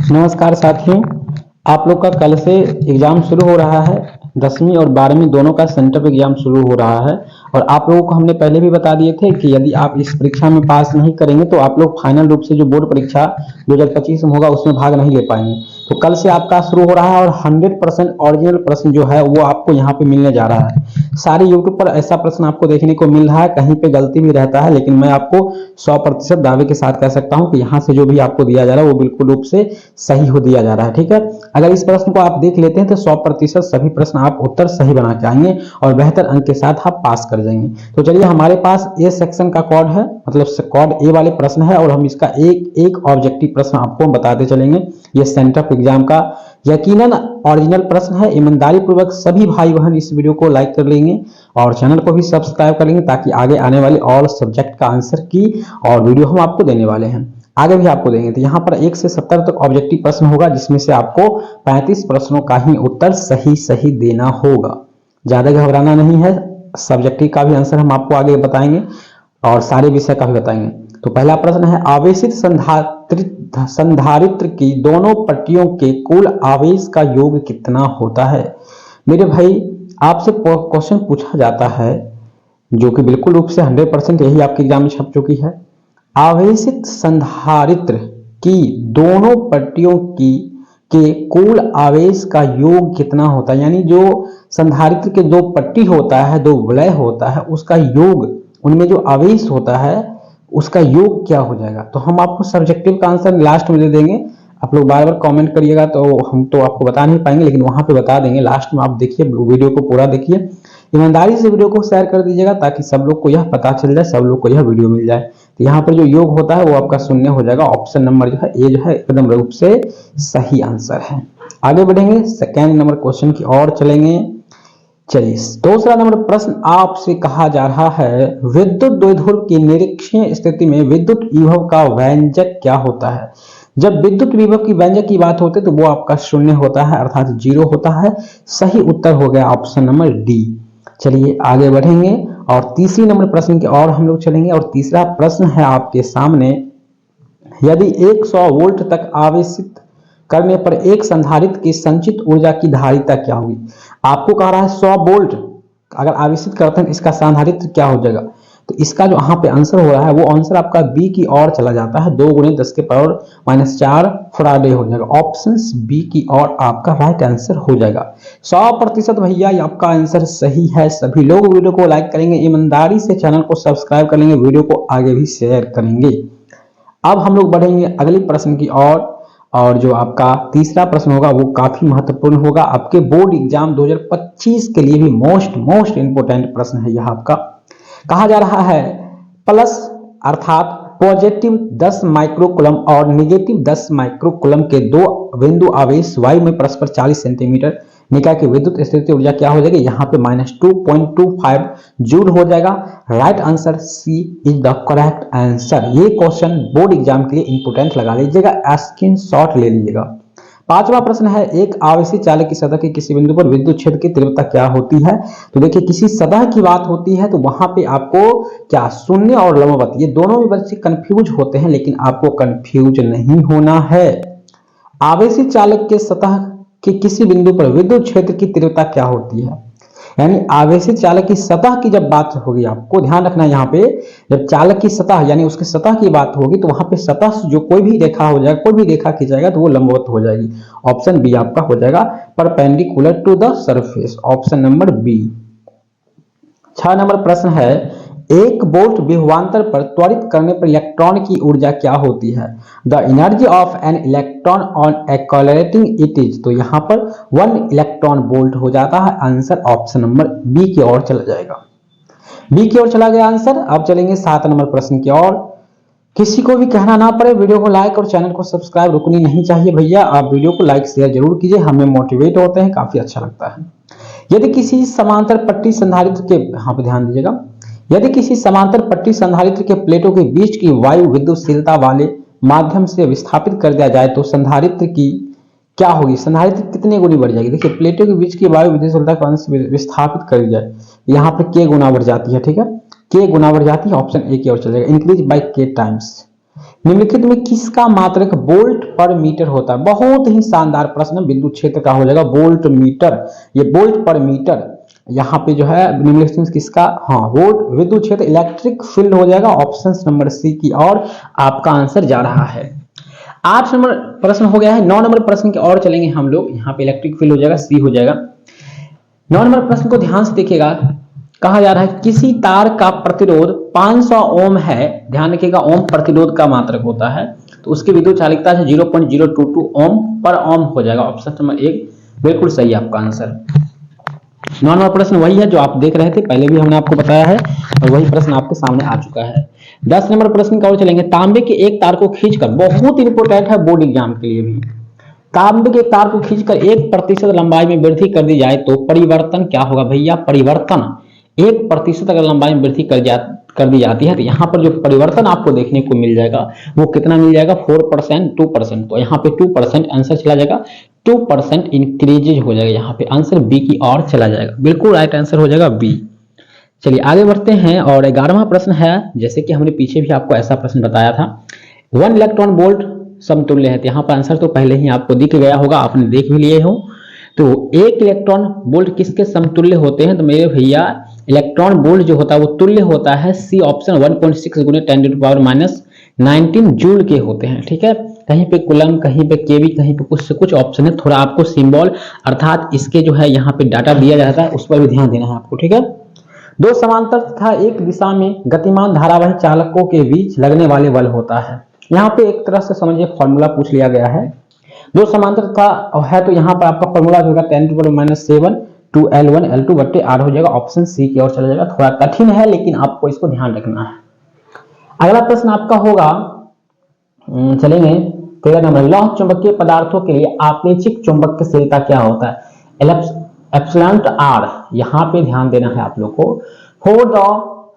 नमस्कार साथियों, आप लोग का कल से एग्जाम शुरू हो रहा है। 10वीं और 12वीं दोनों का सेंटर एग्जाम शुरू हो रहा है और आप लोगों को हमने पहले भी बता दिए थे कि यदि आप इस परीक्षा में पास नहीं करेंगे तो आप लोग फाइनल रूप से जो बोर्ड परीक्षा 2025 में होगा उसमें भाग नहीं ले पाएंगे। तो कल से आपका शुरू हो रहा है और 100% ओरिजिनल प्रश्न जो है वो आपको यहाँ पे मिलने जा रहा है। सारे यूट्यूब पर ऐसा प्रश्न आपको देखने को मिल रहा है, कहीं पे गलती भी रहता है, लेकिन मैं आपको 100% दावे के साथ कह सकता हूँ कि यहाँ से जो भी आपको दिया जा रहा है वो बिल्कुल रूप से सही हो दिया जा रहा है। ठीक है, अगर इस प्रश्न को आप देख लेते हैं तो 100% सभी प्रश्न आप उत्तर सही बना के आएंगे और बेहतर अंक के साथ आप पास कर जाएंगे। तो चलिए, हमारे पास ए सेक्शन का कोड है, मतलब कोड ए वाले प्रश्न है और हम इसका एक एक ऑब्जेक्टिव प्रश्न आपको बताते चलेंगे। ये सेंटर एग्जाम का यकीनन ओरिजिनल प्रश्न है। ईमानदारी पूर्वक सभी भाई बहन इस वीडियो को लाइक कर लेंगे और चैनल को भी सब्सक्राइब कर लेंगे ताकि आगे आने वाले ऑल सब्जेक्ट का आंसर की और वीडियो हम आपको देने वाले हैं, आगे भी आपको देंगे। तो यहाँ पर 1 से 70 तक ऑब्जेक्टिव प्रश्न होगा, जिसमें से आपको 35 प्रश्नों का ही उत्तर सही सही देना होगा। ज्यादा घबराना नहीं है, सब्जेक्टिव का भी आंसर हम आपको आगे बताएंगे और सारे विषय का भी बताएंगे। तो पहला प्रश्न है, आवेशित संधारित्र की दोनों पट्टियों के कुल आवेश का योग कितना होता है। मेरे भाई, आपसे क्वेश्चन पूछा जाता है जो कि बिल्कुल रूप से 100% यही आपके एग्जाम में छप चुकी है। आवेशित संधारित्र की दोनों पट्टियों की के कुल आवेश का योग कितना होता है, यानी जो संधारित्र के दो पट्टी होता है, दो वलय होता है, उसका योग, उनमें जो आवेश होता है उसका योग क्या हो जाएगा। तो हम आपको सब्जेक्टिव का आंसर लास्ट में दे देंगे। आप लोग बार बार कमेंट करिएगा तो हम तो आपको बता नहीं पाएंगे, लेकिन वहां पे बता देंगे। लास्ट में आप देखिए, वीडियो को पूरा देखिए, ईमानदारी से वीडियो को शेयर कर दीजिएगा ताकि सब लोग को यह पता चल जाए, सब लोग को यह वीडियो मिल जाए। तो यहाँ पर जो योग होता है वो आपका शून्य हो जाएगा। ऑप्शन नंबर जो है ए जो है एकदम रूप से सही आंसर है। आगे बढ़ेंगे, सेकेंड नंबर क्वेश्चन की ओर चलेंगे। चलिए, दूसरा नंबर प्रश्न आपसे कहा जा रहा है, विद्युत द्विध्रुव की निरीक्षणीय स्थिति में विद्युत विभव का व्यंजक क्या होता है। जब विद्युत विभव की व्यंजक की बात होती है तो वो आपका शून्य होता है, अर्थात 0 होता है। सही उत्तर हो गया ऑप्शन नंबर डी। चलिए आगे बढ़ेंगे और तीसरी नंबर प्रश्न की ओर हम लोग चलेंगे और तीसरा प्रश्न है आपके सामने, यदि 100 वोल्ट तक आवेशित करने पर एक संधारित्र की संचित ऊर्जा की धारिता क्या होगी। आपको कह रहा है 100 वोल्ट अगर आवेशित करते हैं इसका संधारित्र क्या हो जाएगा। तो इसका जो यहाँ पे आंसर हो रहा है वो आंसर आपका बी की ओर चला जाता है, 2 × 10⁻⁴ फराडे हो जाएगा। ऑप्शन बी की ओर आपका राइट आंसर हो जाएगा। 100% भैया आपका आंसर सही है। सभी लोग वीडियो को लाइक करेंगे, ईमानदारी से चैनल को सब्सक्राइब कर लेंगे, वीडियो को आगे भी शेयर करेंगे। अब हम लोग बढ़ेंगे अगले प्रश्न की ओर और जो आपका तीसरा प्रश्न होगा वो काफी महत्वपूर्ण होगा, आपके बोर्ड एग्जाम 2025 के लिए भी मोस्ट इंपोर्टेंट प्रश्न है। यह आपका कहा जा रहा है, प्लस अर्थात पॉजिटिव 10 माइक्रोकुलम और नेगेटिव 10 माइक्रोकुलम के दो बिंदु आवेश वायु में परस्पर 40 सेंटीमीटर निकाय की विद्युत स्थिति ऊर्जा क्या हो जाएगी। यहाँ पे -2.25 जूल हो जाएगा। Right answer C is the correct answer. ये क्वेश्चन बोर्ड एग्जाम के लिए इंपोर्टेंट लगा लीजिएगा, स्क्रीनशॉट ले लीजिएगा। पांचवा प्रश्न है, एक आवेशित चालक की सतह के किसी बिंदु पर विद्युत क्षेत्र की तीव्रता क्या होती है। तो देखिए, किसी सतह की बात होती है तो वहां पे आपको क्या शून्य और लंबवत ये दोनों में बच्चे कंफ्यूज होते हैं, लेकिन आपको कंफ्यूज नहीं होना है। आवेशित चालक के सतह के किसी बिंदु पर विद्युत क्षेत्र की तीव्रता क्या होती है, यानी आवेशित चालक की सतह की जब बात होगी, आपको ध्यान रखना है यहाँ पे, जब चालक की सतह यानी उसकी सतह की बात होगी तो वहां पे सतह से जो कोई भी रेखा हो जाएगा, कोई भी रेखा खींचाएगा तो वो लंबवत हो जाएगी। ऑप्शन बी आपका हो जाएगा perpendicular to the surface, option number B. 6 number प्रश्न है, 1 वोल्ट विभवांतर पर त्वरित करने पर इलेक्ट्रॉन की ऊर्जा क्या होती है। The energy of an electron on accelerating it is. तो यहाँ पर 1 इलेक्ट्रॉन वोल्ट हो जाता है। आंसर ऑप्शन नंबर बी की ओर चला जाएगा। बी की ओर चला गया आंसर। अब चलेंगे 7 नंबर प्रश्न की ओर। किसी को भी कहना ना पड़े, वीडियो को लाइक और चैनल को सब्सक्राइब रुकनी नहीं चाहिए भैया। आप वीडियो को लाइक शेयर जरूर कीजिए, हमें मोटिवेट होते हैं, काफी अच्छा लगता है। यदि किसी समांतर पट्टी संधारित्र के, यहाँ पे ध्यान दीजिएगा, यदि किसी समांतर पट्टी संधारित्र के प्लेटों के बीच की वायु विद्युतशीलता वाले माध्यम से विस्थापित कर दिया जाए तो संधारित्र की क्या होगी, संधारित्र कितने गुनी बढ़ जाएगी। देखिए, प्लेटों के बीच की वायु विद्युतशीलता को विस्थापित कर दिया जाए, यहाँ पे के गुना बढ़ जाती है। ठीक है, के गुना बढ़ जाती है। ऑप्शन ए की ओर चलेगा, इंक्रीज बाय के टाइम्स। निम्नलिखित में किसका मात्रक वोल्ट पर मीटर होता है? बहुत ही शानदार प्रश्न, विद्युत क्षेत्र का हो जाएगा वोल्ट मीटर, ये वोल्ट पर मीटर यहाँ पे जो है निम्नलिखित में किसका, हाँ वोल्ट विद्युत क्षेत्र इलेक्ट्रिक फील्ड हो जाएगा, ऑप्शन नंबर सी की और आपका आंसर जा रहा है। 8 नंबर प्रश्न हो गया है। 9 नंबर प्रश्न की ओर चलेंगे हम लोग, यहाँ पे इलेक्ट्रिक फील्ड हो जाएगा, सी हो जाएगा। 9 नंबर प्रश्न को ध्यान से देखिएगा, कहा जा रहा है किसी तार का प्रतिरोध 500 ओम है, ध्यान रखिएगा ओम प्रतिरोध का मात्रक होता है, तो उसकी विद्युत चालकता से 0.022 ओम पर ओम हो जाएगा, ऑप्शन नंबर 1 बिल्कुल सही है आपका आंसर। 9 नंबर प्रश्न वही है जो आप देख रहे थे, पहले भी हमने आपको बताया है और वही प्रश्न आपके सामने आ चुका है। 10 नंबर प्रश्न की ओर चलेंगे, तांबे के एक तार को खींचकर, बहुत इंपोर्टेंट है बोर्ड एग्जाम के लिए भी, तांबे के तार को खींचकर 1% लंबाई में वृद्धि कर दी जाए तो परिवर्तन क्या होगा भैया? परिवर्तन 1% अगर लंबाई में वृद्धि कर दी जाती है तो यहाँ पर जो परिवर्तन आपको देखने को मिल जाएगा वो कितना मिल जाएगा? 4%, 2%, तो यहाँ पे 2% आंसर चला जाएगा, 2% इंक्रीजेज हो जाएगा, यहाँ पे आंसर बी की ओर चला जाएगा, बिल्कुल राइट आंसर हो जाएगा बी। चलिए आगे बढ़ते हैं और 11वां प्रश्न है, जैसे कि हमने पीछे भी आपको ऐसा प्रश्न बताया था, 1 इलेक्ट्रॉन वोल्ट समतुल्य है, तो यहाँ पर आंसर तो पहले ही आपको दिख गया होगा, आपने देख भी लिए हो। तो 1 इलेक्ट्रॉन वोल्ट किसके समतुल्य होते हैं? तो मेरे भैया इलेक्ट्रॉन वोल्ट जो होता है वो तुल्य होता है सी ऑप्शन 1.6 गुने 10⁻⁻19 जूल के होते हैं, ठीक है। कहीं पे कुलम, कहीं पे केवी, कहीं पे कुछ से कुछ ऑप्शन है, थोड़ा आपको सिंबल अर्थात इसके जो है यहाँ पे डाटा दिया जाता है उस पर भी ध्यान देना है आपको, ठीक है। 2 समांतर तथा एक दिशा में गतिमान धारावाही चालकों के बीच लगने वाले बल होता है, यहाँ पे एक तरह से समझिए फॉर्मूला पूछ लिया गया है। 2 समांतर तथा है तो यहाँ पर आपका फॉर्मूला होगा 10⁻⁻7 2 L1 L2 बट्टे R हो जाएगा, ऑप्शन सी की ओर चला जाएगा। थोड़ा कठिन है लेकिन आपको इसको ध्यान रखना है। अगला प्रश्न आपका होगा, चलेंगे 13 नंबर, लौह चुंबकीय पदार्थों के लिए आपेक्षिक चुंबकशीलता क्या होता है? एप्सिलॉन R, यहाँ पे ध्यान देना है आप लोग को। For the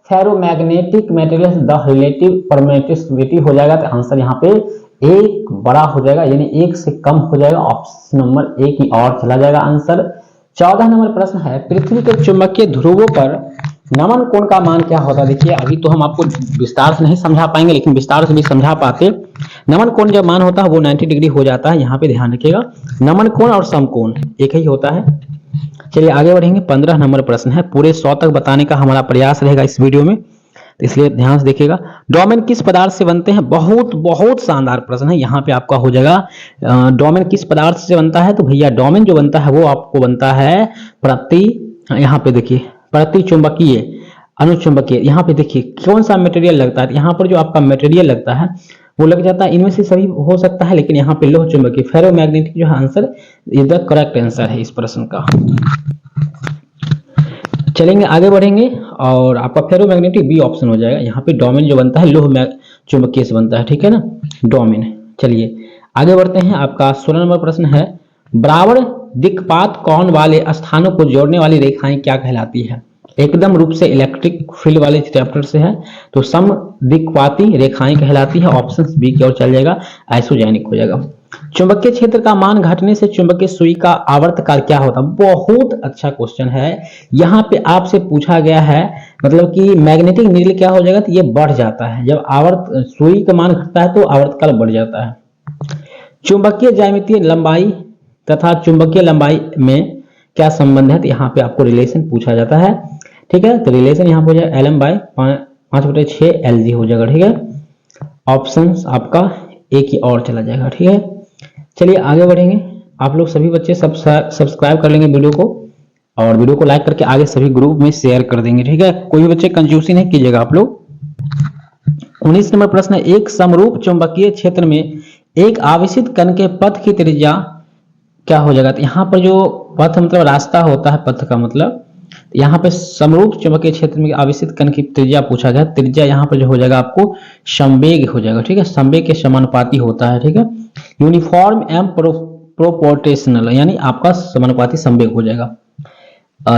ferromagnetic materials the relative permittivity हो जाएगा, तो आंसर यहाँ पे 1 बड़ा हो जाएगा, यानी 1 से कम हो जाएगा, ऑप्शन नंबर ए की ओर चला जाएगा आंसर। 14 नंबर प्रश्न है, पृथ्वी के चुंबकीय ध्रुवों पर नमन कोण का मान क्या होता है? देखिए अभी तो हम आपको विस्तार से नहीं समझा पाएंगे, लेकिन विस्तार से भी समझा पाते। नमन कोण जब मान होता है वो 90 डिग्री हो जाता है, यहाँ पे ध्यान रखिएगा, नमन कोण और समकोण एक ही होता है। चलिए आगे बढ़ेंगे। 15 नंबर प्रश्न है, पूरे 100 तक बताने का हमारा प्रयास रहेगा इस वीडियो में, तो इसलिए ध्यान से देखिएगा। डोमेन किस पदार्थ से बनते हैं? बहुत बहुत शानदार प्रश्न है, यहाँ पे आपका हो जाएगा डोमेन किस पदार्थ से बनता है? तो भैया डोमेन जो बनता है वो आपको बनता है यहाँ पे देखिए प्रति चुंबकीय अनुचुंबकीय, यहाँ पे देखिए कौन सा मटेरियल लगता है, यहाँ पर जो आपका मटेरियल लगता है वो लग जाता है, इनमें से सभी हो सकता है, लेकिन यहाँ पे लोह चुंबकीय फेरोमैग्नेटिक जो है answer is the correct answer है इस प्रश्न का। चलेंगे आगे बढ़ेंगे और आपका फेरोमैग्नेटिक बी ऑप्शन हो जाएगा, यहाँ पे डोमेन जो बनता है लोह चुंबकीय से बनता है, ठीक है ना, डोमेन। चलिए आगे बढ़ते हैं। आपका 16 नंबर प्रश्न है, बराबर दिक्पात कोण वाले स्थानों को जोड़ने वाली रेखाएं क्या कहलाती है? एकदम रूप से इलेक्ट्रिक फील्ड वाले चैप्टर से है, तो सम दिक्पाती रेखाएं कहलाती है, ऑप्शन बी की ओर चल जाएगा, आइसोजेनिक हो जाएगा। चुंबकीय क्षेत्र का मान घटने से चुंबकीय सुई का आवर्तकाल क्या होता है? बहुत अच्छा क्वेश्चन है, यहाँ पे आपसे पूछा गया है, मतलब कि मैग्नेटिक नीडल क्या हो जाएगा? तो ये बढ़ जाता है, जब सुई का मान घटता है तो आवर्तकाल बढ़ जाता है। चुंबकीय ज्यामितीय लंबाई तथा चुंबकीय लंबाई में क्या संबंध है? तो यहाँ पे आपको रिलेशन पूछा जाता है, ठीक है, तो रिलेशन यहाँ पे हो जाएगा Lm/5/6 Lg हो जाएगा, ठीक है, ऑप्शन आपका ए की ओर चला जाएगा, ठीक है। चलिए आगे बढ़ेंगे। आप लोग सभी बच्चे सब्सक्राइब कर लेंगे वीडियो को और वीडियो को लाइक करके आगे सभी ग्रुप में शेयर कर देंगे, ठीक है, कोई भी बच्चे कंफ्यूजन नहीं कीजिएगा आप लोग। 19 नंबर प्रश्न है, एक समरूप चुंबकीय क्षेत्र में एक आवेशित कण के पथ की त्रिज्या क्या हो जाएगा? तो यहाँ पर जो पथ मतलब रास्ता होता है, पथ का मतलब, यहाँ पे समरूप चुंबकीय क्षेत्र में आवेशित कण की त्रिज्या पूछा गया, त्रिज्या यहाँ पर जो हो जाएगा आपको संवेग हो जाएगा, ठीक है, संवेग के समानुपाती होता है, ठीक है, यूनिफॉर्म एम प्रोपोर्शनल, यानी आपका समानुपाती संवेग हो जाएगा।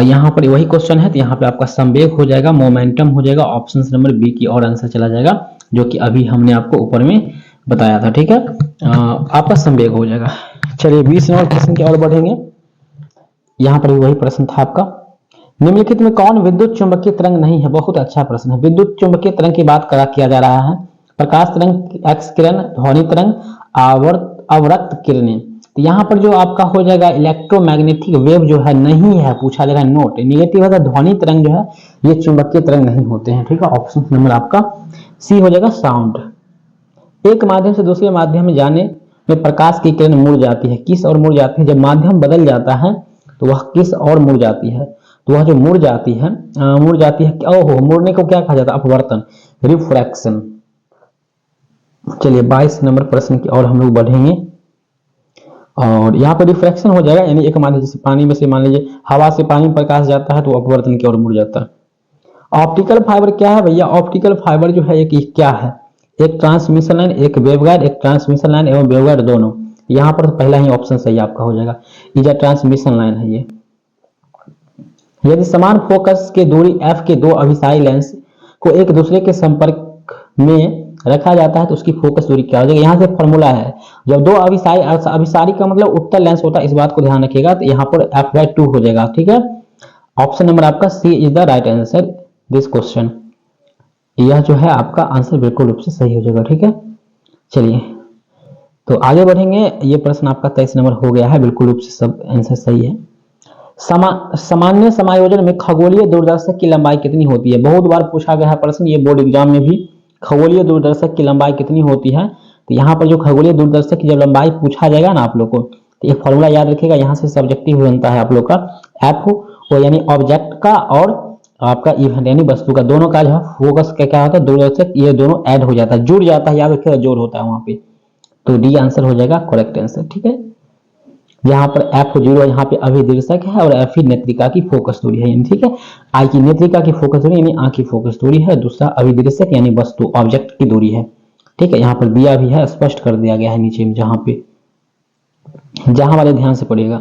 यहाँ पर वही क्वेश्चन है, तो यहाँ पे आपका संवेग हो जाएगा, मोमेंटम हो जाएगा, ऑप्शन नंबर बी की और आंसर चला जाएगा, जो कि अभी हमने आपको ऊपर में बताया था, ठीक है, आपका संवेग हो जाएगा। चलिए 20 नंबर प्रश्न की ओर बढ़ेंगे। यहाँ पर भी वही प्रश्न था आपका, निम्नलिखित में कौन विद्युत चुंबकीय तरंग नहीं है? बहुत अच्छा प्रश्न है, विद्युत चुंबकीय तरंग की बात किया जा रहा है, प्रकाश तरंग, एक्स किरण, ध्वनि तरंग, अवरक्त किरणें। तो यहाँ पर जो आपका हो जाएगा इलेक्ट्रोमैग्नेटिक वेव जो है नहीं है, पूछा जाएगा नोट। नेगेटिव है तो ध्वनि तरंग जो है ये चुंबकीय तरंग नहीं होते हैं, ठीक है। ऑप्शन नंबर आपका सी हो जाएगा साउंड। एक माध्यम से दूसरे माध्यम में जाने में प्रकाश की किरण मुड़ जाती है, किस और मुड़ जाती है? जब माध्यम बदल जाता है तो वह किस और मुड़ जाती है? तो वह जो मुड़ जाती है ओहो, मुड़ने को क्या कहा जाता है? अपवर्तन, रिफ्रैक्शन। चलिए 22 नंबर प्रश्न की और हम लोग बढ़ेंगे और यहाँ पर रिफ्रैक्शन हो जाएगा, यानी एक माध्यम जैसे पानी में से मान लीजिए हवा से पानी में प्रकाश जाता है तो अपवर्तन की ओर मुड़ जाता है। ऑप्टिकल फाइबर क्या है भैया? ऑप्टिकल फाइबर जो है एक क्या है? एक ट्रांसमिशन लाइन, एक वेवगाइड, एक ट्रांसमिशन लाइन एवं वेवगाइड दोनों। यहाँ पर तो पहला ही ऑप्शन सही आपका हो जाएगा, ये ट्रांसमिशन लाइन है ये। यदि समान फोकस के दूरी f के दो अभिसारी लेंस को एक दूसरे के संपर्क में रखा जाता है तो उसकी फोकस दूरी क्या हो जाएगी? यहाँ से फॉर्मूला है, जब दो अभिसारी का मतलब उत्तल लेंस होता है, इस बात को ध्यान रखिएगा। तो यहाँ पर f/2 हो जाएगा, ठीक है। ऑप्शन नंबर आपका C is the right answer this question. यह जो है आपका आंसर बिल्कुल रूप से सही हो जाएगा, ठीक है। चलिए तो आगे बढ़ेंगे। ये प्रश्न आपका 23 नंबर हो गया है, बिल्कुल रूप से सब आंसर सही है। सामान्य समायोजन में खगोलीय दूरदर्शक की लंबाई कितनी होती है? बहुत बार पूछा गया है प्रश्न, ये बोर्ड एग्जाम में भी। खगोलीय दूरदर्शक की लंबाई कितनी होती है? तो यहाँ पर जो खगोलीय दूरदर्शक की जब लंबाई पूछा जाएगा ना आप लोग को, तो एक फॉर्मूला याद रखिएगा, यहाँ से सब्जेक्टिव बनता है आप लोग का एफ वो यानी ऑब्जेक्ट का और आपका इवेंट यानी वस्तु का, दोनों का जो है फोकस क्या होता है दूरदर्शक, ये दोनों ऐड हो जाता है, जुड़ जाता है, याद रखिएगा जोड़ होता है वहां पे। तो डी आंसर हो जाएगा करेक्ट आंसर, ठीक है। यहाँ पर F0 यहाँ पे अभिदर्शक है और F नेत्रिका की फोकस दूरी है, ठीक है। आई की नेत्रिका की फोकस दूरी यानी आंख की फोकस दूरी है, दूसरा अभिदर्शक यानी वस्तु ऑब्जेक्ट की दूरी है, ठीक है। यहाँ पर दिया भी है, स्पष्ट कर दिया गया है नीचे में, जहां वाले ध्यान से पढ़िएगा।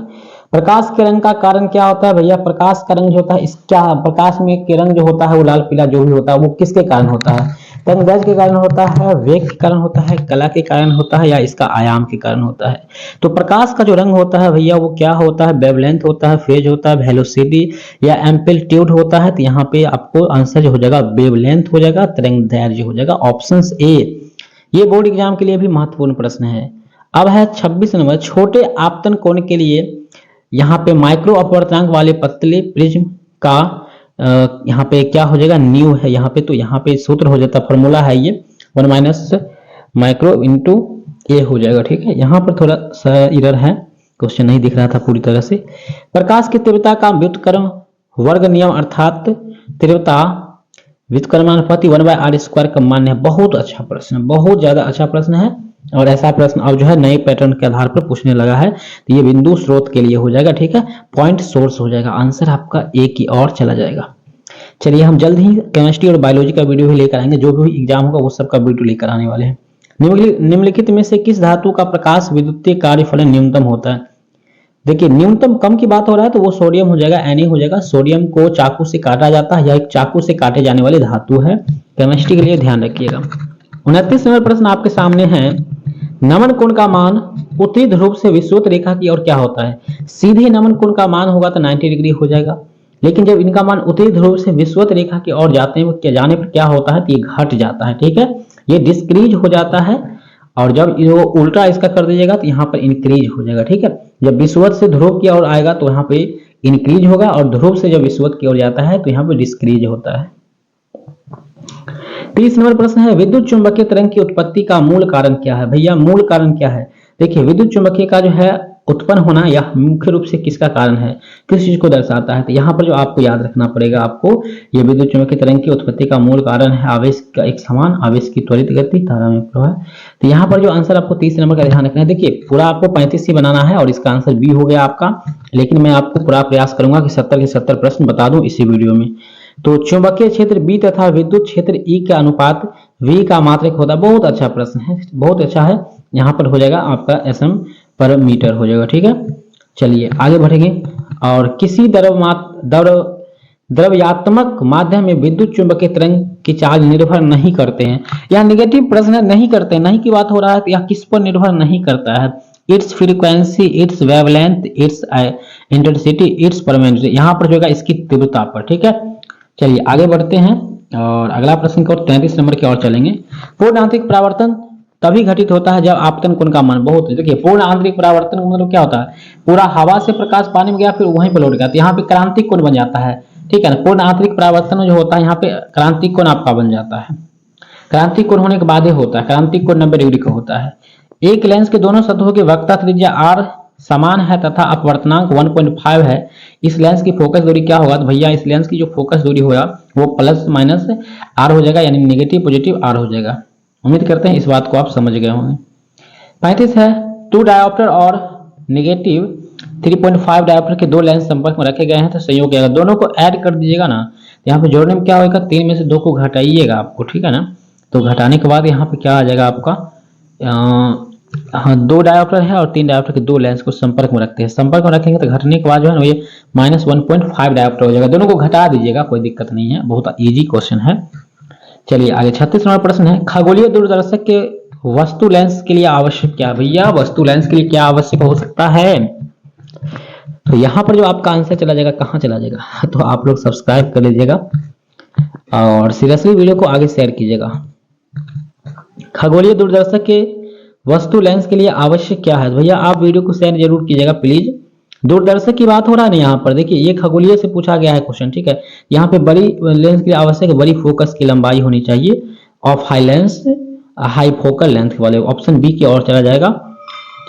प्रकाश के रंग का कारण क्या होता है भैया? प्रकाश का रंग जो होता है क्या, प्रकाश में के रंग जो होता है वो लाल पीला जो भी होता है वो किसके कारण होता है? तरंगदैर्घ्य के कारण होता है, वेग के कारण होता है, कला के कारण होता है, या इसका आयाम के कारण होता है? तो प्रकाश का जो रंग होता है भैया वो क्या होता है? वेवलेंथ होता है, फेज होता है, वेलोसिटी या एम्पलीट्यूड होता है। तो यहाँ पे आपको आंसर जो हो जाएगा वेवलेंथ हो जाएगा, तरंगदैर्घ्य हो जाएगा, ऑप्शन ए। ये बोर्ड एग्जाम के लिए भी महत्वपूर्ण प्रश्न है। अब है 26 नंबर, छोटे आपतन कोण के लिए यहाँ पे माइक्रो अपवर्तनांक वाले पतले प्रिज्म का यहाँ पे क्या हो जाएगा? न्यू है यहाँ पे, तो यहाँ पे सूत्र हो जाता, फॉर्मूला है ये 1 - माइक्रो इंटू ए हो जाएगा, ठीक है। यहाँ पर थोड़ा सा एरर है, क्वेश्चन नहीं दिख रहा था पूरी तरह से। प्रकाश की तीव्रता का व्युत्क्रम वर्ग नियम अर्थात तीव्रता व्युत्क्रमानुपाती 1/r² का मान्य है। बहुत अच्छा प्रश्न, बहुत ज्यादा अच्छा प्रश्न है और ऐसा प्रश्न अब जो है नए पैटर्न के आधार पर पूछने लगा है, तो ये बिंदु स्रोत के लिए हो जाएगा, ठीक है। पॉइंट सोर्स हो जाएगा, आंसर आपका ए की ओर चला जाएगा। चलिए हम जल्द ही केमिस्ट्री और बायोलॉजी का वीडियो भी लेकर आएंगे, जो भी एग्जाम होगा वो सबका वीडियो लेकर आने वाले हैं। निम्नलिखित में से किस धातु का प्रकाश विद्युतीय कार्यफलन न्यूनतम होता है? देखिए न्यूनतम कम की बात हो रहा है तो वो सोडियम हो जाएगा, Na हो जाएगा। सोडियम को चाकू से काटा जाता है, यह एक चाकू से काटे जाने वाली धातु है, केमिस्ट्री के लिए ध्यान रखिएगा। 29 नंबर प्रश्न आपके सामने है, नमन कोण का मान उत्तरी ध्रुव से विषुवत रेखा की ओर क्या होता है? सीधे नमन कोण का मान होगा तो 90 डिग्री हो जाएगा, लेकिन जब इनका मान उत्तरी ध्रुव से विषुवत रेखा की ओर जाते हैं जाने पर क्या होता है? तो ये घट जाता है, ठीक है, ये डिस्क्रीज हो जाता है। और जब वो उल्टा इसका कर दीजिएगा तो यहाँ पर इंक्रीज हो जाएगा, ठीक है। जब विषुवत से ध्रुव की ओर आएगा तो यहाँ पे इंक्रीज होगा और ध्रुव से जब विषुवत की ओर जाता है तो यहाँ पे डिस्क्रीज होता है। 30 नंबर प्रश्न है, विद्युत चुंबकीय तरंग की उत्पत्ति का मूल कारण क्या है? भैया मूल कारण क्या है? देखिए विद्युत चुंबकीय का जो है उत्पन्न होना यह मुख्य रूप से किसका कारण है, किस चीज को दर्शाता है? तो यहाँ पर जो आपको याद रखना पड़ेगा, आपको ये विद्युत चुंबकीय तरंग की उत्पत्ति का मूल कारण है आवेश का एक समान आवेश की त्वरित गति, तारा में प्रवाह। तो यहाँ पर जो आंसर आपको 30 नंबर का ध्यान रखना है। देखिए पूरा आपको 35 ही बनाना है और इसका आंसर बी हो गया आपका, लेकिन मैं आपको पूरा प्रयास करूंगा कि 70 के 70 प्रश्न बता दूं इसी वीडियो में। तो चुंबकीय क्षेत्र बी तथा विद्युत क्षेत्र ई का अनुपात वी का मात्रक होता है। बहुत अच्छा प्रश्न है, बहुत अच्छा है। यहाँ पर हो जाएगा आपका एसएम पर मीटर हो जाएगा, ठीक है। चलिए आगे बढ़ेंगे। और किसी द्रव्यात्मक माध्यम में विद्युत चुंबकीय तरंग की चार्ज निर्भर नहीं करते हैं। यह नेगेटिव प्रश्न है, नहीं करते, नहीं की बात हो रहा है तो यह किस पर निर्भर नहीं करता है? It's frequency, it's wavelength, it's intensity, it's permanent. यहाँ पर जो है इसकी तीव्रता पर, ठीक है। चलिए आगे बढ़ते हैं। और अगला प्रश्न की ओर 33 नंबर की ओर चलेंगे। पूर्ण आंतरिक परावर्तन तभी घटित होता है जब आपतन कोण का मान बहुत है। देखिए पूर्ण आंतरिक परावर्तन मतलब क्या होता है, पूरा हवा से प्रकाश पानी में गया फिर वहीं पर लौट गया, तो यहाँ पे क्रांतिक कोण बन जाता है, ठीक है ना। पूर्ण आंतरिक परावर्तन जो होता है यहाँ पे क्रांतिक कोण आपका बन जाता है। क्रांतिक कोण होने के बाद ही होता है, क्रांतिक कोण 90 डिग्री का होता है। एक लेंस के दोनों सतहों की वक्रता त्रिज्या r समान है तथा अपवर्तनांक 1.5 है। इस लेंस की फोकस दूरी क्या होगा, तो भैया इस लेंस की जो फोकस दूरी होगा वो प्लस माइनस r हो जाएगा, यानी नेगेटिव पॉजिटिव r हो जाएगा। उम्मीद करते हैं इस बात को आप समझ गए होंगे। 35 है, 2 डायोप्टर और नेगेटिव 3.5 डायोप्टर के दो लेंस संपर्क में रखे गए हैं तो संयोग क्या, दोनों को ऐड कर दीजिएगा ना, तो यहाँ पे जोड़ने में क्या होगा, 3 में से 2 को घटाइएगा आपको, ठीक है ना। तो घटाने के बाद यहाँ पे क्या आ जाएगा आपका, हाँ 2 डायोप्टर है और 3 डायोप्टर के 2 लेंस को संपर्क में रखते हैं, संपर्क में रखेंगे तो घटने के बाद जो है ना ये -1.5 डायोप्टर हो जाएगा। दोनों को घटा दीजिएगा, कोई दिक्कत नहीं है, बहुत इजी क्वेश्चन है। चलिए आगे 36 नंबर प्रश्न है, खगोलीय दूरदर्शक के वस्तु लेंस के लिए आवश्यक क्या, भैया वस्तु लेंस के लिए क्या आवश्यक हो सकता है, तो यहाँ पर जो आपका आंसर चला जाएगा, कहाँ चला जाएगा, तो आप लोग सब्सक्राइब कर लीजिएगा और सीरियसली वीडियो को आगे शेयर कीजिएगा। खगोलीय दूरदर्शक के वस्तु लेंस के लिए आवश्यक क्या है, भैया आप वीडियो को शेयर जरूर कीजिएगा प्लीज। दूरदर्शक की बात हो रहा है ना यहाँ पर, देखिए ये खगोलीय से पूछा गया है क्वेश्चन, ठीक है। यहाँ पे बड़ी लेंस के लिए आवश्यक बड़ी फोकस की लंबाई होनी चाहिए, of high lens high focal length वाले, ऑप्शन बी की ओर चला जाएगा।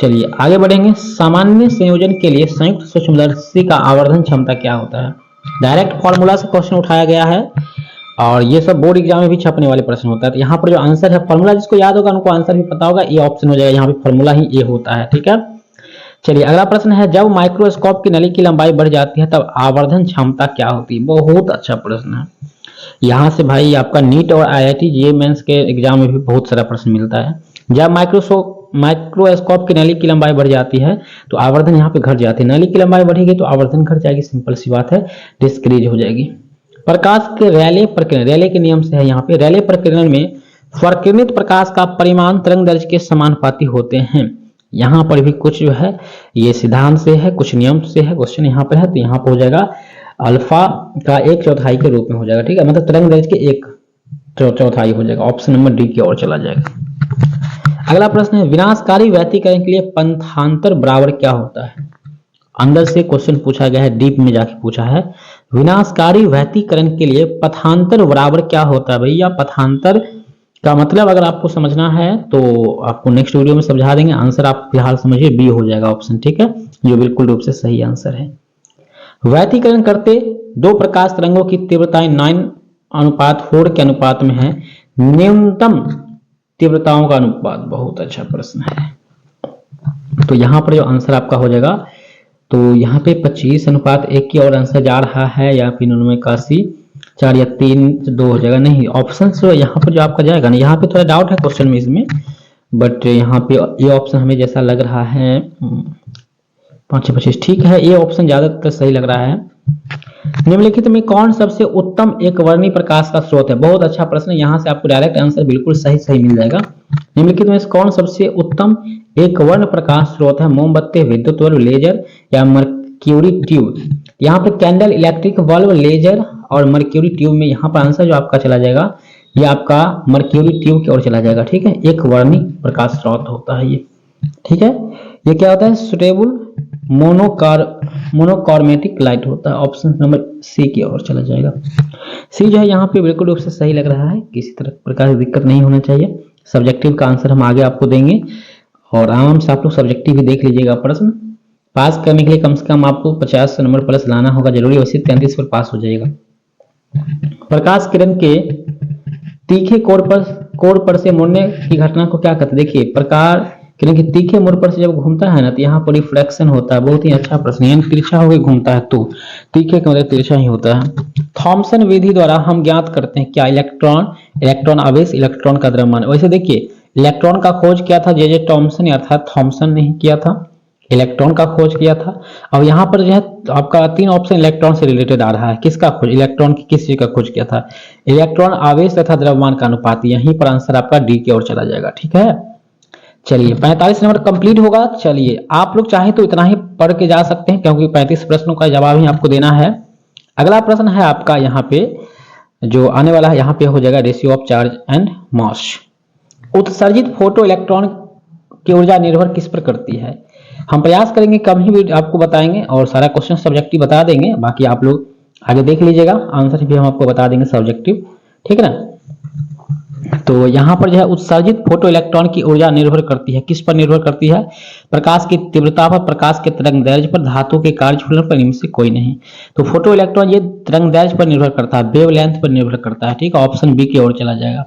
चलिए आगे बढ़ेंगे। सामान्य संयोजन के लिए संयुक्त सूक्ष्मदर्शी का आवर्धन क्षमता क्या होता है, डायरेक्ट फॉर्मूला से क्वेश्चन उठाया गया है और ये सब बोर्ड एग्जाम में भी छपने वाले प्रश्न होता है। तो यहाँ पर जो आंसर है, फॉर्मूला जिसको याद होगा उनको आंसर भी पता होगा, ये ऑप्शन हो जाएगा, यहाँ पे फॉर्मूला ही ये होता है, ठीक है। चलिए अगला प्रश्न है, जब माइक्रोस्कोप की नली की लंबाई बढ़ जाती है तब आवर्धन क्षमता क्या होती है, बहुत अच्छा प्रश्न है। यहाँ से भाई आपका नीट और IIT JEE मेंस के एग्जाम में भी बहुत सारा प्रश्न मिलता है। जब माइक्रोस्कोप की नली की लंबाई बढ़ जाती है तो आवर्धन यहाँ पे घट जाती है, नली की लंबाई बढ़ेगी तो आवर्धन घट जाएगी, सिंपल सी बात है, डिस्क्रीज हो जाएगी। प्रकाश के रैले प्रकीर्णन, रैले के नियम से है यहाँ पे, रैले प्रकीर्णन में प्रकीर्णित प्रकाश का परिमाण तरंग दैर्ध्य के समानुपाती होते हैं। यहाँ पर भी कुछ जो है ये सिद्धांत से है, कुछ नियम से है, क्वेश्चन यहाँ पर है, तो यहाँ पर हो जाएगा अल्फा का 1/4 के रूप में हो जाएगा, ठीक है, मतलब तरंग दैर्ध्य के 1/4 हो जाएगा, ऑप्शन नंबर डी की ओर चला जाएगा। अगला प्रश्न है, विनाशकारी व्यतिकरण के लिए पथांतर बराबर क्या होता है, अंदर से क्वेश्चन पूछा गया है, डीप में जाके पूछा है, विनाशकारी व्यतिकरण के लिए पथांतर बराबर क्या होता है। भैया पथांतर का मतलब अगर आपको समझना है तो आपको नेक्स्ट वीडियो में समझा देंगे, आंसर आप फिलहाल समझिए, बी हो जाएगा ऑप्शन, ठीक है, जो बिल्कुल रूप से सही आंसर है। व्यतिकरण करते दो प्रकाश तरंगों की तीव्रताएं 9:4 के अनुपात में है, न्यूनतम तीव्रताओं का अनुपात, बहुत अच्छा प्रश्न है। तो यहाँ पर जो आंसर आपका हो जाएगा, तो यहाँ पे 25:1 की ओर आंसर जा रहा है, या फिर 89 4 या 3:2 हो जाएगा, नहीं ऑप्शन से यहाँ पर जो आपका जाएगा ना, यहाँ पे थोड़ा डाउट है क्वेश्चन में इसमें, बट यहाँ पे ये ऑप्शन हमें जैसा लग रहा है 5-25, ठीक है, ये ऑप्शन ज्यादातर सही लग रहा है। निम्नलिखित में कौन सबसे उत्तम एक वर्णी प्रकाश का स्रोत है, बहुत अच्छा प्रश्न, यहाँ से आपको डायरेक्ट आंसर बिल्कुल सही मिल जाएगा। निम्नलिखित में कौन सबसे उत्तम एक वर्ण प्रकाश स्रोत है, मोमबत्ती, विद्युत बल्ब, लेजर या मर्क्यूरी ट्यूब। यहाँ पे कैंडल, इलेक्ट्रिक बल्ब, लेजर और मर्क्यूरी ट्यूब में यहाँ पर आंसर जो आपका चला जाएगा ये आपका मर्क्यूरी ट्यूब की ओर चला जाएगा, ठीक है, एक वर्णी प्रकाश स्रोत होता है ये, ठीक है। ये क्या होता है, सुटेबल मोनोकार्मेटिक लाइट होता है, ऑप्शन नंबर सी की ओर चला जाएगा। सी जो है यहाँ पे बिल्कुल रूप से सही लग रहा है, किसी तरह प्रकार की दिक्कत नहीं होना चाहिए। सब्जेक्टिव का आंसर हम आगे आपको देंगे और आराम से आप लोग सब्जेक्टिव भी देख लीजिएगा। प्रश्न पास करने के लिए कम से कम आपको 50 नंबर प्लस लाना होगा जरूरी, वैसे 33 पर पास हो जाएगा। प्रकाश किरण के तीखे कोण पर से मुड़ने की घटना को क्या कहते हैं, देखिए प्रकाश किरण के तीखे मोड़ पर से जब घूमता है ना तो यहाँ पर रिफ्लेक्शन होता है, बहुत ही अच्छा प्रश्न, यानी तिरछा होकर घूमता है, तो तीखे का मतलब तिरछा ही होता है। थॉमसन विधि द्वारा हम ज्ञात करते हैं क्या, इलेक्ट्रॉन आवेश, इलेक्ट्रॉन का द्रव्यमान। वैसे देखिए इलेक्ट्रॉन का खोज किया था जे टॉमसन अर्थात थॉमसन ने किया था, इलेक्ट्रॉन का खोज किया था। अब यहाँ पर जो है आपका 3 ऑप्शन इलेक्ट्रॉन से रिलेटेड आ रहा है, किसका खोज, इलेक्ट्रॉन की किस चीज का खोज किया था, इलेक्ट्रॉन आवेश तथा द्रव्यमान का अनुपात, यहीं पर आंसर आपका डी की ओर चला जाएगा, ठीक है। चलिए 45 नंबर कंप्लीट होगा। चलिए आप लोग चाहे तो इतना ही पढ़ के जा सकते हैं क्योंकि 35 प्रश्नों का जवाब ही आपको देना है। अगला प्रश्न है आपका यहाँ पे जो आने वाला है यहाँ पे हो जाएगा ratio of charge and mass. उत्सर्जित फोटो इलेक्ट्रॉन की ऊर्जा निर्भर किस पर करती है? हम प्रयास करेंगे कम ही आपको बताएंगे और सारा क्वेश्चन सब्जेक्टिव बता देंगे, बाकी आप लोग आगे देख लीजिएगा, आंसर भी हम आपको बता देंगे सब्जेक्टिव, ठीक है ना। तो यहाँ पर जो है उत्सर्जित फोटो इलेक्ट्रॉन की ऊर्जा निर्भर करती है, किस पर निर्भर करती है? प्रकाश की तीव्रता पर, प्रकाश के तरंग दैर्ध्य पर, धातु के कार्यफलन पर, इनमें से कोई नहीं। तो फोटो इलेक्ट्रॉन ये तरंग दैर्ध्य पर निर्भर करता है, वेवलेंथ पर निर्भर करता है, ठीक है। ऑप्शन बी की ओर चला जाएगा।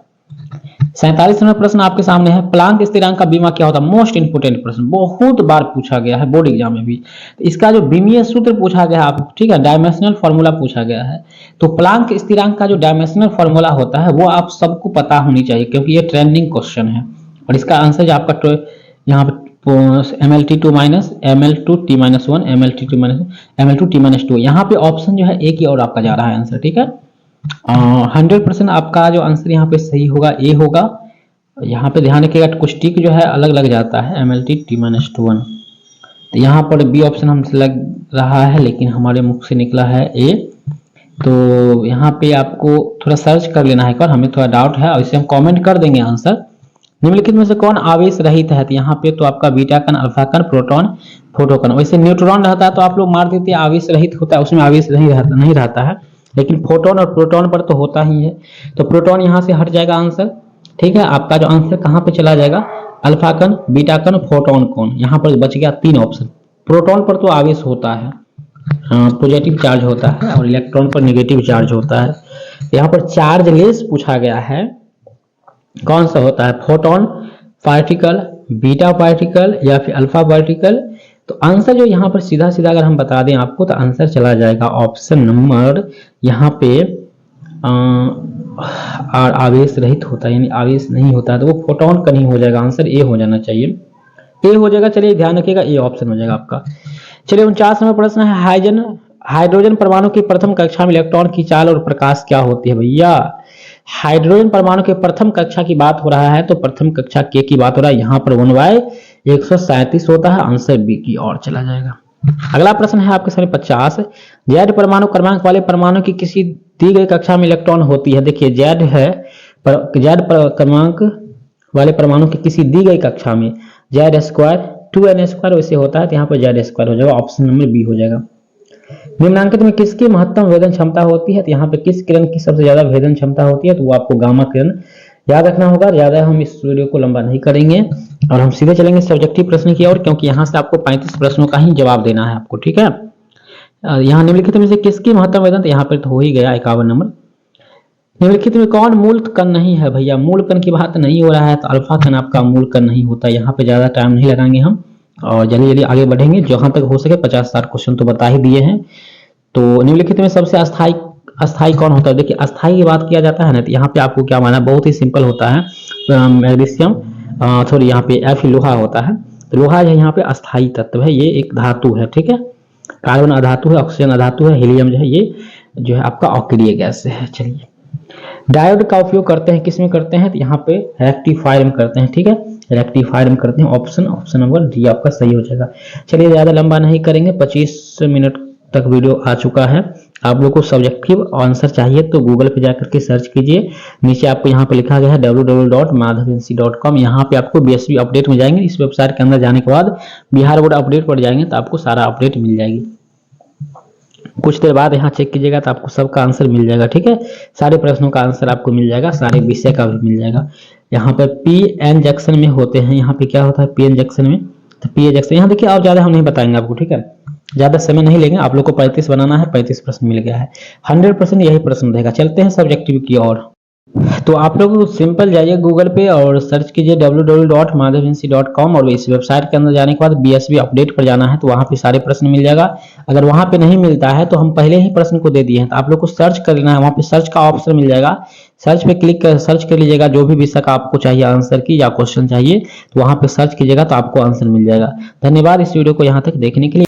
47 नंबर प्रश्न आपके सामने है, प्लांक स्थिरांक का बीमा क्या होता है? मोस्ट इंपोर्टेंट प्रश्न, बहुत बार पूछा गया है बोर्ड एग्जाम में भी। तो इसका जो बीमीय सूत्र पूछा गया है आप, ठीक है, डायमेंशनल फॉर्मूला पूछा गया है। तो प्लांक स्थिरांक का जो डायमेंशनल फॉर्मूला होता है वो आप सबको पता होनी चाहिए, क्योंकि ये ट्रेंडिंग क्वेश्चन है। और इसका आंसर जो आपका यहाँ पे ML2 minus ML2T minus 1 ML2T minus ML2T minus 2, यहाँ पे ऑप्शन जो है एक ही और आपका जा रहा है आंसर, ठीक है। 100% आपका जो आंसर यहाँ पे सही होगा ए होगा। यहाँ पे ध्यान रखिएगा कुछ टिक जो है अलग लग जाता है, ML2T माइनस 1। तो यहाँ पर बी ऑप्शन हमसे लग रहा है, लेकिन हमारे मुख से निकला है ए। तो यहाँ पे आपको थोड़ा सर्च कर लेना है, हमें थोड़ा डाउट है और इसे हम कमेंट कर देंगे आंसर। निम्नलिखित में से कौन आवेश रहित है? तो यहाँ पे तो आपका बीटा कण, अल्फा कण, प्रोटॉन, फोटोकण। वैसे न्यूट्रॉन रहता है तो आप लोग मार देते हैं आवेश रहित होता है, उसमें आवेश नहीं रहता है, लेकिन फोटोन और प्रोटॉन पर तो होता ही है। तो प्रोटॉन यहाँ से हट जाएगा आंसर, ठीक है। आपका जो आंसर कहाँ पे चला जाएगा? अल्फा कण, बीटा कण, फोटोन कण। यहाँ पर बच गया 3 ऑप्शन। प्रोटॉन पर तो आवेश होता है, पॉजिटिव चार्ज होता है, और इलेक्ट्रॉन पर नेगेटिव चार्ज होता है। यहाँ पर चार्जलेस पूछा गया है, कौन सा होता है? फोटोन पार्टिकल, बीटा पार्टिकल या फिर अल्फा पार्टिकल। तो आंसर जो यहाँ पर सीधा सीधा अगर हम बता दें आपको, तो आंसर चला जाएगा ऑप्शन नंबर यहाँ पे आवेश रहित होता है, यानी आवेश नहीं होता है, तो वो फोटोन का नहीं हो जाएगा, आंसर ए हो जाना चाहिए, ए हो जाएगा। चलिए ध्यान रखिएगा, ए ऑप्शन हो जाएगा आपका। चलिए 49 नंबर प्रश्न है, हाइड्रोजन परमाणु की प्रथम कक्षा में इलेक्ट्रॉन की चाल और प्रकाश क्या होती है? भैया हाइड्रोजन परमाणु के प्रथम कक्षा की बात हो रहा है, तो प्रथम कक्षा के की बात हो रहा है, यहाँ पर 1/137 होता है, आंसर बी की ओर चला जाएगा। अगला प्रश्न है आपके सामने 50, जेड परमाणु क्रमांक वाले परमाणु की किसी दी गई कक्षा में इलेक्ट्रॉन होती है। देखिए जेड है, जेड क्रमांक वाले परमाणु की किसी दी गई कक्षा में जेड स्क्वायर 2n स्क्वायर वैसे होता है, तो यहाँ पर जेड स्क्वायर हो जाएगा, ऑप्शन नंबर बी हो जाएगा। निम्नांकित में किसकी महत्तम वेदन क्षमता होती है? तो यहाँ पे किस किरण की सबसे ज्यादा वेदन क्षमता होती है? तो वो आपको गामा किरण याद रखना होगा। ज्यादा हम इस वीडियो को लंबा नहीं करेंगे और हम सीधे चलेंगे सब्जेक्टिव प्रश्न की ओर, क्योंकि यहाँ से आपको 35 प्रश्नों का ही जवाब देना है आपको, ठीक है। यहाँ निम्नलिखित में से किसकी महत्तम वेदन? तो यहाँ पर तो हो ही गया 51 नंबर। निम्नलिखित में कौन मूल कण नहीं है? भैया मूल कण की बात नहीं हो रहा है, तो अल्फा कण आपका मूल कण नहीं होता। यहाँ पे ज्यादा टाइम नहीं लगाएंगे हम और जल्दी जल्दी आगे बढ़ेंगे, जहां तक हो सके 50-60 क्वेश्चन तो बता ही दिए हैं। तो निम्नलिखित में सबसे अस्थाई कौन होता है? देखिए अस्थाई की बात किया जाता है ना, तो यहाँ पे आपको क्या माना, बहुत ही सिंपल होता है, मैग्नीशियम, सॉरी यहाँ पे एफ लोहा होता है। तो लोहा जो यहाँ पे अस्थाई तत्व है, ये एक धातु है, ठीक है। कार्बन अधातु है, ऑक्सीजन अधातु है, हीलियम जो है ये जो है आपका अक्रिय गैस है। चलिए डायोड का उपयोग करते हैं, किसमें करते हैं? तो यहाँ पे रेक्टिफायर में करते हैं, ठीक है, रेक्टिफायर में करते हैं। ऑप्शन नंबर डी आपका सही हो जाएगा। चलिए ज्यादा लंबा नहीं करेंगे, 25 मिनट तक वीडियो आ चुका है। आप लोगों को सब्जेक्टिव आंसर चाहिए तो गूगल पे जाकर के सर्च कीजिए, नीचे आपको यहाँ पे लिखा गया है www.madhavinc.com। यहाँ पे आपको बीएसवी अपडेट में जाएंगे, इस वेबसाइट के अंदर जाने के बाद बिहार बोर्ड अपडेट पर जाएंगे तो आपको सारा अपडेट मिल जाएगी। कुछ देर बाद यहाँ चेक कीजिएगा तो आपको सबका आंसर मिल जाएगा, ठीक है। सारे प्रश्नों का आंसर आपको मिल जाएगा, सारे विषय का भी मिल जाएगा। यहाँ पर पीएन जंक्शन में होते हैं, यहाँ पे क्या होता है पीएन जंक्शन में? तो पीएन जंक्शन यहाँ देखिए, और ज्यादा हम नहीं बताएंगे आपको, ठीक है, ज्यादा समय नहीं लेंगे। आप लोग को 35 बनाना है, 35 प्रश्न मिल गया है, 100% यही प्रश्न रहेगा। चलते हैं सब्जेक्टिव की ओर। तो आप लोग सिंपल जाइए गूगल पे और सर्च कीजिए www.madhavinc.com और इस वेबसाइट के अंदर जाने के बाद बीएसवी अपडेट पर जाना है, तो वहां पे सारे प्रश्न मिल जाएगा। अगर वहां पे नहीं मिलता है तो हम पहले ही प्रश्न को दे दिए हैं, तो आप लोग को सर्च कर लेना है, वहां पे सर्च का ऑप्शन मिल जाएगा, सर्च पे क्लिक कर सर्च कर लीजिएगा, जो भी विषय का आपको चाहिए आंसर की या क्वेश्चन चाहिए तो वहां पे सर्च कीजिएगा तो आपको आंसर मिल जाएगा। धन्यवाद इस वीडियो को यहाँ तक देखने के लिए।